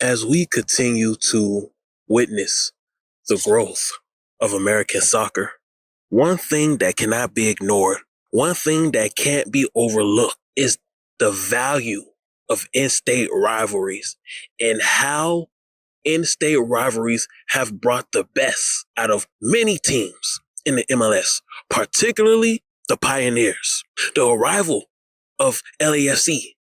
As we continue to witness the growth of American soccer, one thing that cannot be ignored, one thing that can't be overlooked is the value of in-state rivalries and how in-state rivalries have brought the best out of many teams in the MLS, particularly the Pioneers. The arrival of LAFC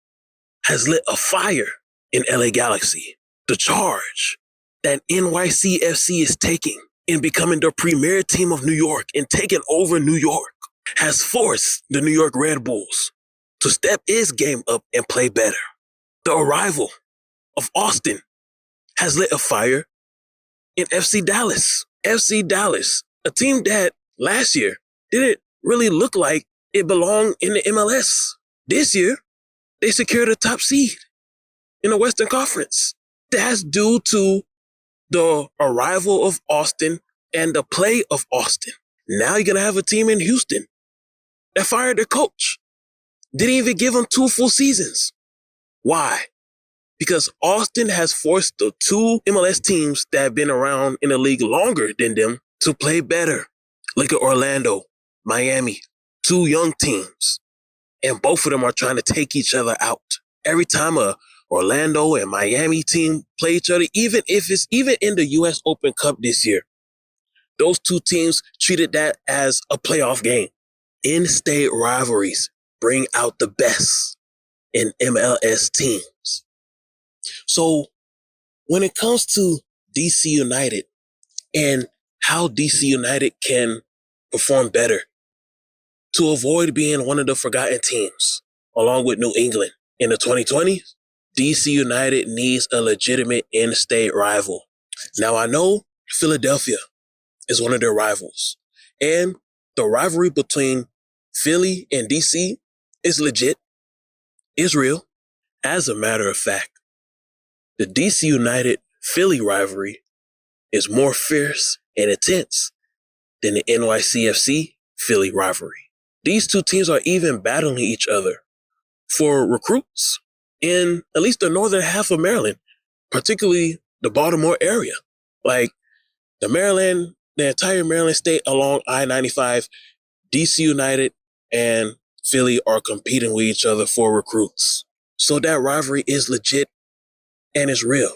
has lit a fire in LA Galaxy. The charge that NYCFC is taking in becoming the premier team of New York and taking over New York has forced the New York Red Bulls to step its game up and play better. The arrival of Austin has lit a fire in FC Dallas. FC Dallas, a team that last year didn't really look like it belonged in the MLS. This year, they secured a top seed in the Western Conference. That's due to the arrival of Austin and the play of Austin. Now you're going to have a team in Houston that fired their coach. Didn't even give him 2 full seasons. Why? Because Austin has forced the 2 MLS teams that have been around in the league longer than them to play better. Look at Orlando, Miami, 2 young teams. And both of them are trying to take each other out. Every time a Orlando and Miami team play each other, even in the US Open Cup this year, those 2 teams treated that as a playoff game. In-state rivalries bring out the best in MLS teams. So when it comes to DC United and how DC United can perform better to avoid being one of the forgotten teams, along with New England in the 2020s, DC United needs a legitimate in-state rival. Now, I know Philadelphia is one of their rivals, and the rivalry between Philly and DC is legit, is real. As a matter of fact, the DC United-Philly rivalry is more fierce and intense than the NYCFC-Philly rivalry. These 2 teams are even battling each other for recruits in at least the northern half of Maryland, particularly the Baltimore area. Like the entire Maryland state along I-95, DC United and Philly are competing with each other for recruits. So that rivalry is legit and it's real.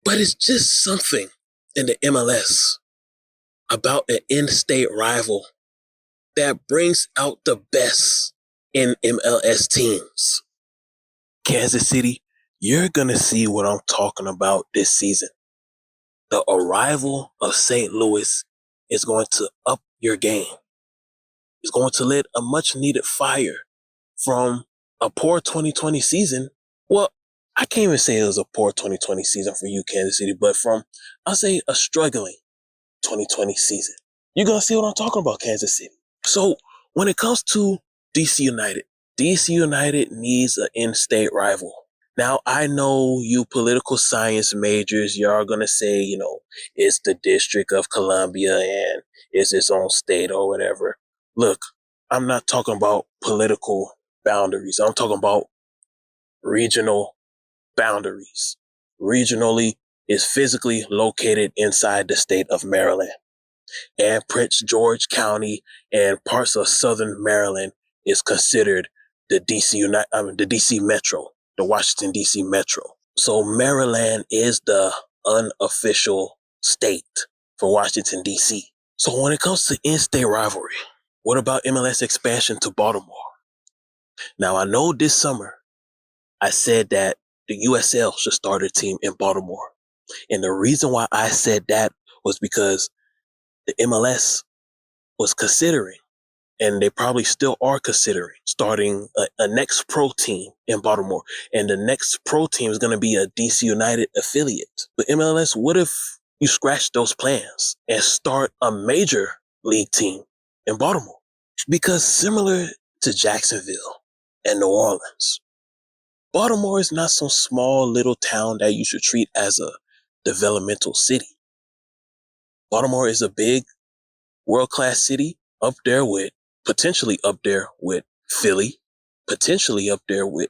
But it's just something in the MLS about an in-state rival that brings out the best in MLS teams. Kansas City, you're going to see what I'm talking about this season. The arrival of St. Louis is going to up your game. It's going to lit a much-needed fire from a poor 2020 season. Well, I can't even say it was a poor 2020 season for you, Kansas City, but from, I'll say, a struggling 2020 season. You're going to see what I'm talking about, Kansas City. So when it comes to DC United needs an in-state rival. Now, I know you political science majors, y'all going to say, it's the District of Columbia and it's its own state or whatever. Look, I'm not talking about political boundaries. I'm talking about regional boundaries. Regionally is physically located inside the state of Maryland. And Prince George County and parts of southern Maryland is considered the DC Metro, the Washington, D.C. Metro. So Maryland is the unofficial state for Washington, D.C. So when it comes to in-state rivalry, what about MLS expansion to Baltimore? Now, I know this summer I said that the USL should start a team in Baltimore. And the reason why I said that was because the MLS was considering, and they probably still are considering, starting a next pro team in Baltimore. And the next pro team is going to be a DC United affiliate. But MLS, what if you scratch those plans and start a major league team in Baltimore? Because similar to Jacksonville and New Orleans, Baltimore is not some small little town that you should treat as a developmental city. Baltimore is a big world-class city potentially up there with Philly, potentially up there with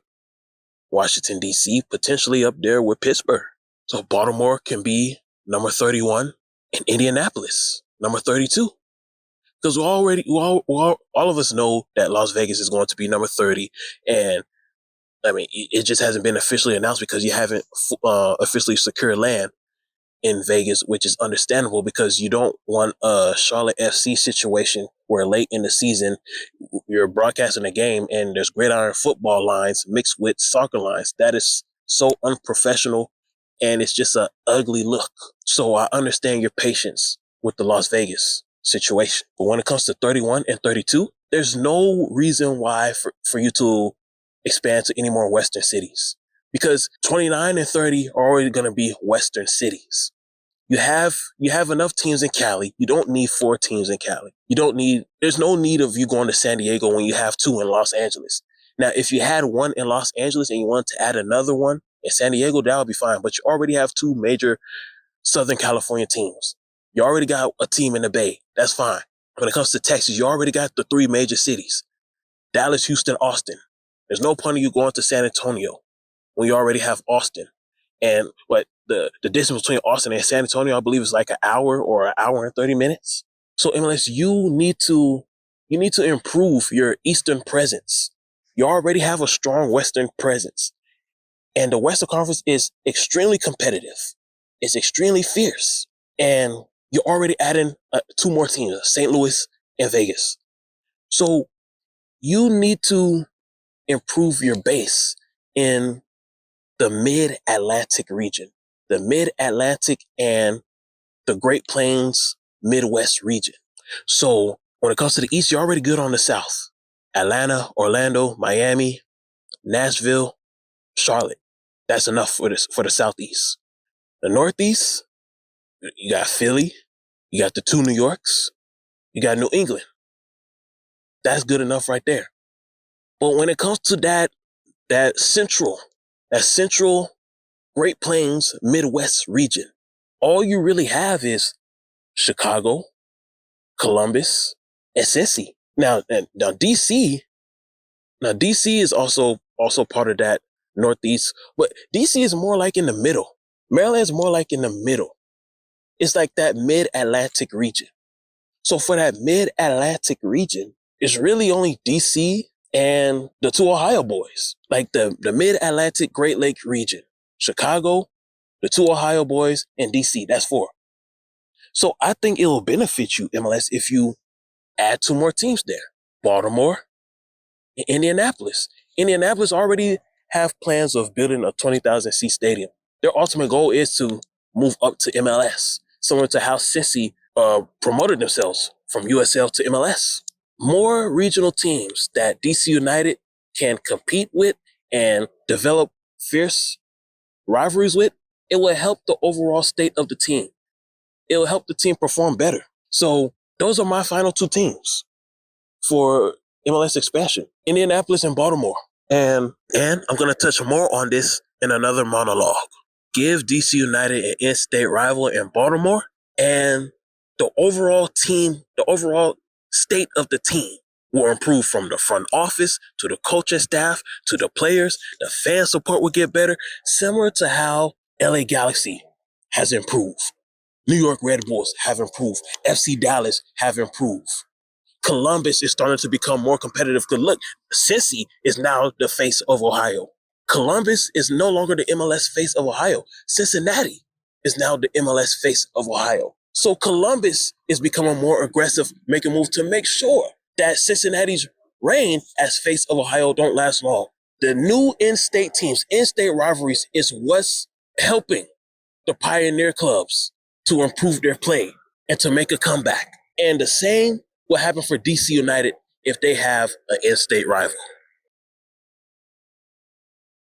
Washington, D.C., potentially up there with Pittsburgh. So Baltimore can be number 31 and Indianapolis number 32. Because all of us know that Las Vegas is going to be number 30. And I mean, it just hasn't been officially announced because you haven't officially secured land in Vegas, which is understandable because you don't want a Charlotte FC situation where late in the season you're broadcasting a game and there's gridiron football lines mixed with soccer lines. That is so unprofessional and it's just an ugly look. So I understand your patience with the Las Vegas situation. But when it comes to 31 and 32, there's no reason why for you to expand to any more Western cities because 29 and 30 are already going to be Western cities. You have enough teams in Cali. You don't need 4 teams in Cali. There's no need of you going to San Diego when you have 2 in Los Angeles. Now, if you had 1 in Los Angeles and you wanted to add another one in San Diego, that would be fine. But you already have 2 major Southern California teams. You already got a team in the Bay. That's fine. When it comes to Texas, you already got the 3 major cities. Dallas, Houston, Austin. There's no point in you going to San Antonio when you already have Austin. And the distance between Austin and San Antonio, I believe, is like an hour or an hour and 30 minutes. So MLS, you need to improve your Eastern presence. You already have a strong Western presence. And the Western Conference is extremely competitive. It's extremely fierce. And you're already adding 2 more teams, St. Louis and Vegas. So you need to improve your base in the Mid-Atlantic region, the Mid-Atlantic and the Great Plains Midwest region. So when it comes to the East, you're already good on the South. Atlanta, Orlando, Miami, Nashville, Charlotte. That's enough for the Southeast. The Northeast, you got Philly, you got the 2 New Yorks, you got New England. That's good enough right there. But when it comes to that central Great Plains Midwest region, all you really have is Chicago, Columbus, and Cincy. Now DC is also part of that Northeast, but DC is more like in the middle. Maryland is more like in the middle. It's like that Mid-Atlantic region. So for that Mid-Atlantic region, it's really only DC and the 2 Ohio boys, like the Mid-Atlantic Great Lake region, Chicago, the 2 Ohio boys, and DC. That's 4. So I think it will benefit you, MLS, if you add 2 more teams there. Baltimore and Indianapolis. Indianapolis already have plans of building a 20,000 seat stadium. Their ultimate goal is to move up to MLS, similar to how Cincy promoted themselves from USL to MLS. More regional teams that DC United can compete with and develop fierce rivalries with, it will help the overall state of the team. It will help the team perform better. So those are my final 2 teams for MLS expansion, Indianapolis and Baltimore. And I'm going to touch more on this in another monologue. Give DC United an in-state rival in Baltimore, and the overall state of the team will improve from the front office to the coaching staff to the players. The fan support will get better, similar to how LA Galaxy has improved. New York Red Bulls have improved. FC Dallas have improved. Columbus is starting to become more competitive. Because look, Cincy is now the face of Ohio. Columbus is no longer the MLS face of Ohio. Cincinnati is now the MLS face of Ohio. So Columbus is becoming more aggressive, making moves to make sure that Cincinnati's reign as face of Ohio don't last long. The new in-state teams, in-state rivalries is what's helping the Pioneer clubs to improve their play and to make a comeback. And the same will happen for DC United if they have an in-state rival.